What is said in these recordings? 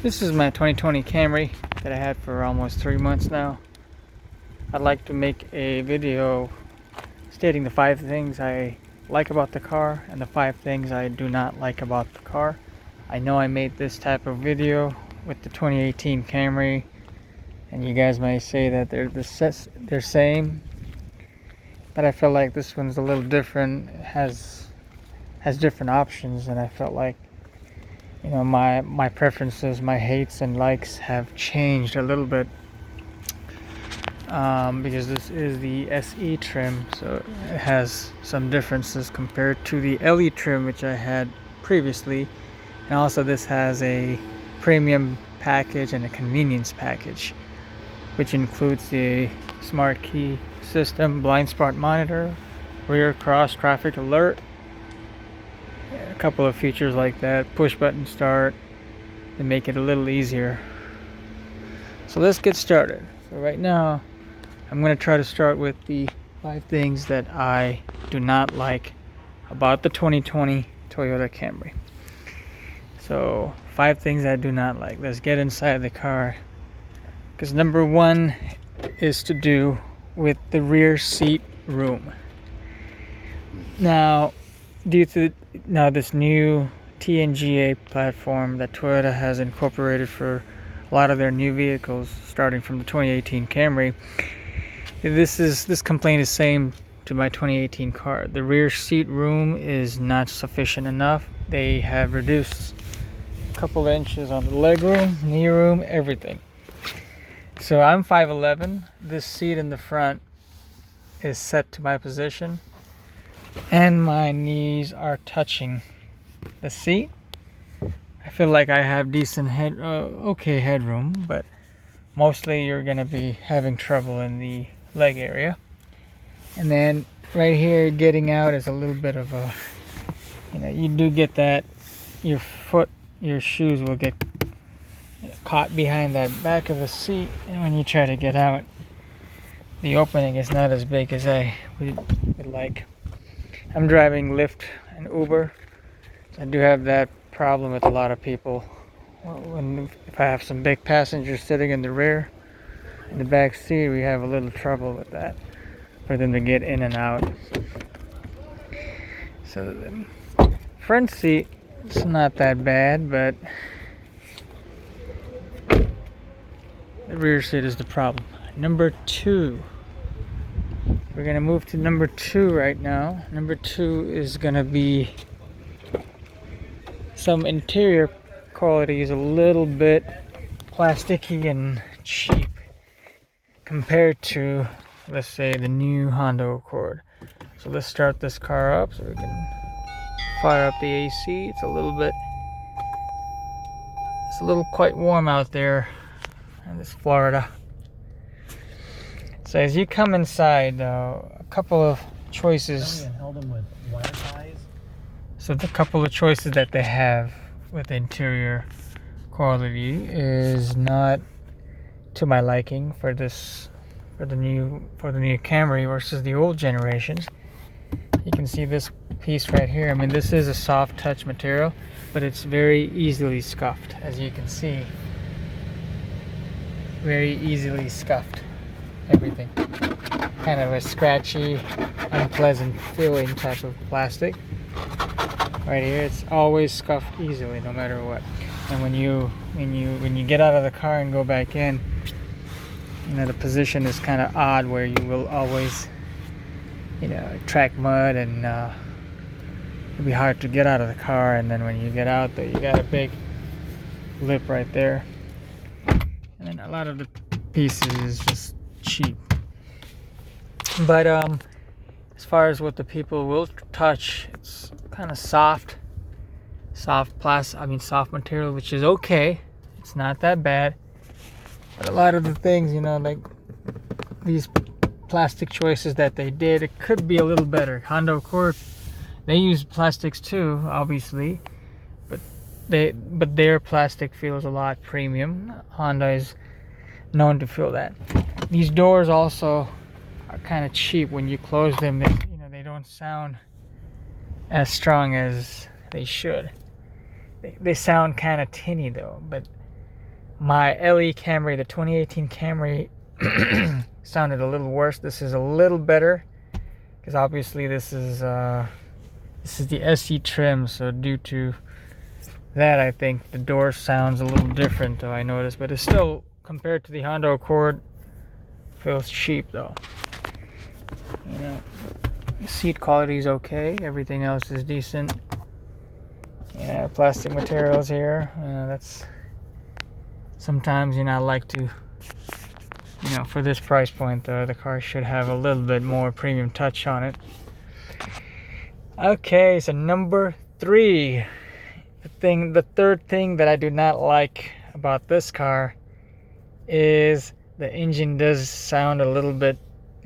This is my 2020 Camry that I had for almost 3 months now. I'd like to make a video stating the 5 things I like about the car and the 5 things I do not like about the car. I know I made this type of video with the 2018 Camry, and you guys may say that they're same, but I feel like this one's a little different. It has different options, and I felt like my preferences, my hates and likes have changed a little bit, because this is the SE trim, so it has some differences compared to the LE trim which I had previously. And also this has a premium package and a convenience package, which includes the smart key system, blind spot monitor, rear cross traffic alert, a couple of features like that, push button start, to make it a little easier. So let's get started. So right now I'm going to try to start with the 5 things that I do not like about the 2020 Toyota Camry. So 5 things I do not like. Let's get inside the car, because number 1 is to do with the rear seat room. Now, due to this new TNGA platform that Toyota has incorporated for a lot of their new vehicles, starting from the 2018 Camry, this complaint is same to my 2018 car. The rear seat room is not sufficient enough. They have reduced a couple of inches on the leg room, knee room, everything. So I'm 5'11". This seat in the front is set to my position, and my knees are touching the seat. I feel like I have decent okay headroom, but mostly you're gonna be having trouble in the leg area. And then right here, getting out is a little bit of a, you do get that your shoes will get caught behind that back of the seat, and when you try to get out, the opening is not as big as I would like. I'm driving Lyft and Uber. I do have that problem with a lot of people. If I have some big passengers sitting in the rear, in the back seat, we have a little trouble with that, for them to get in and out. So the front seat, it's not that bad, but the rear seat is the problem. Number 2. We're going to move to number 2 right now. Number 2 is going to be some interior quality is a little bit plasticky and cheap compared to, let's say, the new Honda Accord. So let's start this car up so we can fire up the AC. It's a little quite warm out there in this Florida. So as you come inside, a couple of choices. So the couple of choices that they have with interior quality is not to my liking for the new Camry versus the old generations. You can see this piece right here. I mean, this is a soft touch material, but it's very easily scuffed, as you can see. Very easily scuffed. Everything. Kind of a scratchy, unpleasant feeling type of plastic. Right here, it's always scuffed easily, no matter what. And when you get out of the car and go back in, the position is kind of odd, where you will always, track mud, and it'll be hard to get out of the car. And then when you get out there, you got a big lip right there. And then a lot of the pieces is just cheap. But as far as what the people will touch, it's kind of soft material, which is okay. It's not that bad. But a lot of the things, like these plastic choices that they did, it could be a little better. Honda Accord, they use plastics too, obviously, but their plastic feels a lot premium. Honda is known to feel that. These doors also are kind of cheap. When you close them, they don't sound as strong as they should. They sound kind of tinny though, but my LE Camry, the 2018 Camry, sounded a little worse. This is a little better because obviously this is the SE trim, so due to that, I think the door sounds a little different, though, I noticed, but it's still, compared to the Honda Accord, feels cheap though. You know, seat quality is okay, everything else is decent. Yeah, plastic materials here, that's sometimes, I like to, for this price point though, the car should have a little bit more premium touch on it. Okay, so number 3, the third thing that I do not like about this car is the engine does sound a little bit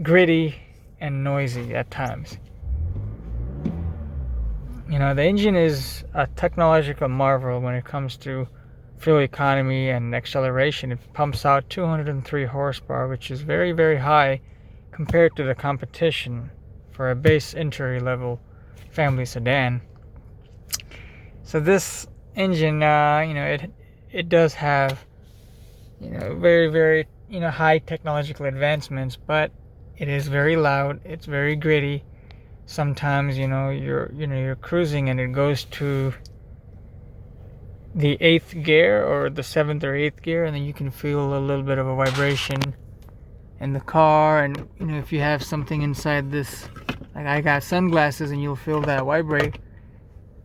gritty and noisy at times. The engine is a technological marvel when it comes to fuel economy and acceleration. It pumps out 203 horsepower, which is very, very high compared to the competition for a base entry level family sedan. So this engine, it does have, very, very, high technological advancements, but it is very loud. It's very gritty. Sometimes, you're cruising and it goes to the 8th gear or the 7th or 8th gear, and then you can feel a little bit of a vibration in the car. And if you have something inside this, like I got sunglasses, and you'll feel that vibrate,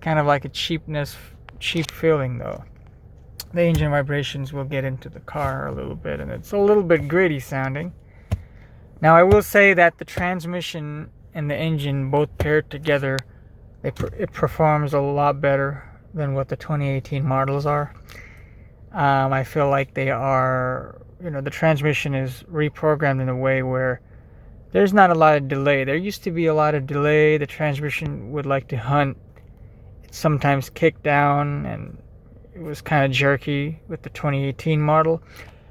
kind of like a cheap feeling though. The engine vibrations will get into the car a little bit, and it's a little bit gritty sounding. Now I will say that the transmission and the engine both paired together, it performs a lot better than what the 2018 models are. I feel like they are, the transmission is reprogrammed in a way where there's not a lot of delay. There used to be a lot of delay. The transmission would like to hunt. It sometimes kicked down, and it was kind of jerky with the 2018 model.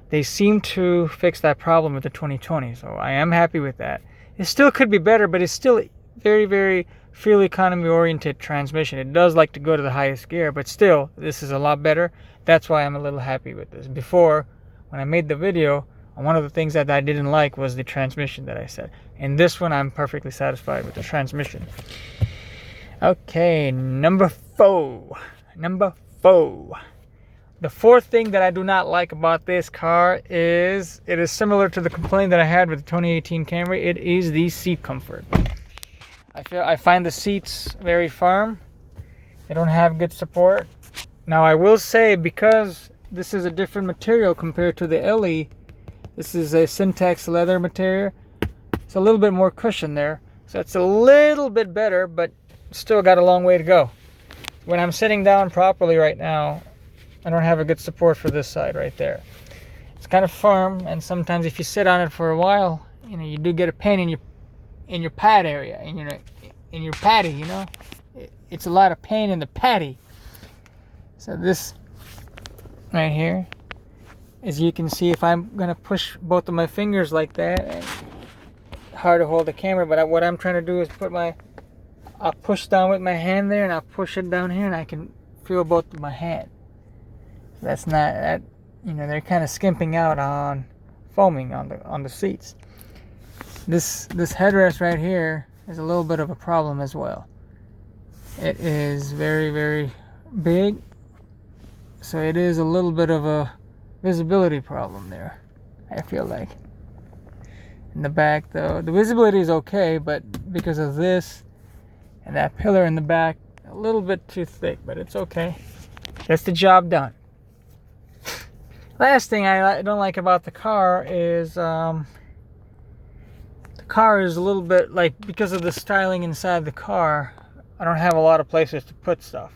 They seem to fix that problem with the 2020, so I am happy with that. It still could be better, but it's still very, very fuel economy oriented transmission. It does like to go to the highest gear, but still, this is a lot better. That's why I'm a little happy with this. Before, when I made the video, one of the things that I didn't like was the transmission that I said. In this one, I'm perfectly satisfied with the transmission. Okay, number 4. The fourth thing that I do not like about this car is it is similar to the complaint that I had with the 2018 Camry. It is the seat comfort. I find the seats very firm. They don't have good support. Now I will say, because this is a different material compared to the LE, this is a Syntex leather material. It's a little bit more cushion there, so it's a little bit better, but still got a long way to go. When I'm sitting down properly right now, I don't have a good support for this side right there. It's kind of firm, and sometimes if you sit on it for a while, you do get a pain in your pad area, in your patty. It's a lot of pain in the patty. So this right here, as you can see, if I'm gonna push both of my fingers like that, and hard to hold the camera, but what I'm trying to do is I'll push down with my hand there, and I'll push it down here, and I can feel both of my hand. That's not that, they're kind of skimping out on foaming on the seats. This headrest right here is a little bit of a problem as well. It is very, very big, so it is a little bit of a visibility problem there, I feel like. In the back though, the visibility is okay, but because of this and that pillar in the back, a little bit too thick, but it's okay. Gets the job done. Last thing I don't like about the car is the car is a little bit, like, because of the styling inside the car, I don't have a lot of places to put stuff.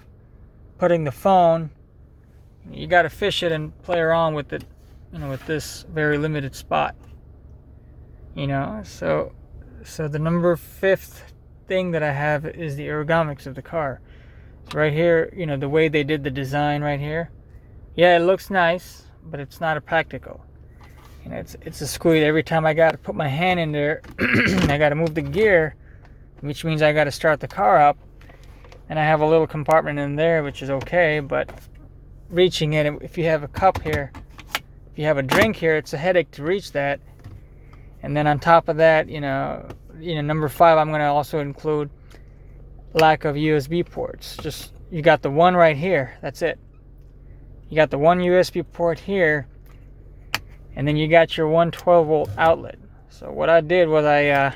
Putting the phone, you got to fish it and play around with it, with this very limited spot. So the number 5th thing that I have is the ergonomics of the car. So right here, the way they did the design right here, yeah, it looks nice, but it's not a practical. It's a squeeze. Every time I got to put my hand in there, I got to move the gear, which means I got to start the car up, and I have a little compartment in there, which is okay, but reaching it, if you have a cup here, if you have a drink here, it's a headache to reach that. And then on top of that, number 5, I'm going to also include lack of USB ports. Just, you got the one right here, that's it. You got the one USB port here, and then you got your 112-volt outlet. So what I did was I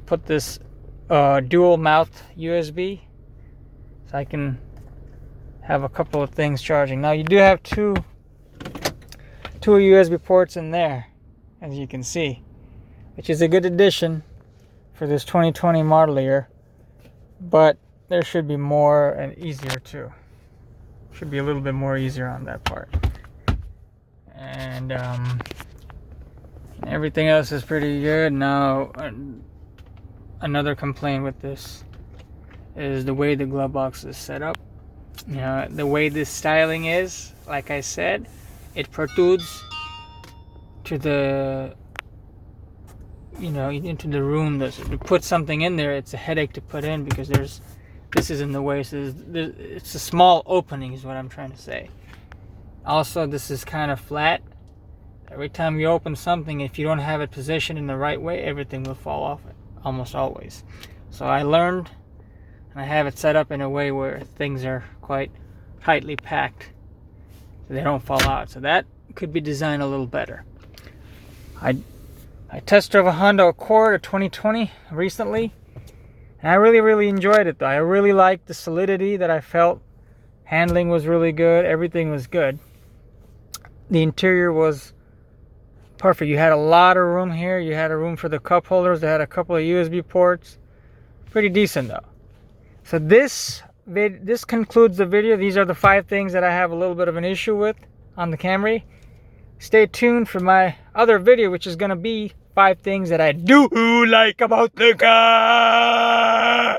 put this dual mouth USB, so I can have a couple of things charging. Now you do have two USB ports in there, as you can see, which is a good addition for this 2020 model year, but there should be more and easier too. Should be a little bit more easier on that part. And everything else is pretty good. Now, another complaint with this is the way the glove box is set up. The way this styling is, like I said, it protrudes to the into the room. To put something in there, it's a headache to put in because this is in the way. So it's a small opening is what I'm trying to say. Also, this is kind of flat. Every time you open something, if you don't have it positioned in the right way, everything will fall off it, almost always. So I learned, and I have it set up in a way where things are quite tightly packed so they don't fall out. So that could be designed a little better. I test drove a Honda Accord, a 2020, recently, and I really enjoyed it though. I really liked the solidity that I felt. Handling was really good. Everything was good. The interior was perfect. You had a lot of room here. You had a room for the cup holders. They had a couple of USB ports. Pretty decent though. So this concludes the video. These are the 5 things that I have a little bit of an issue with on the Camry. Stay tuned for my other video, which is going to be 5 things that I do like about the car.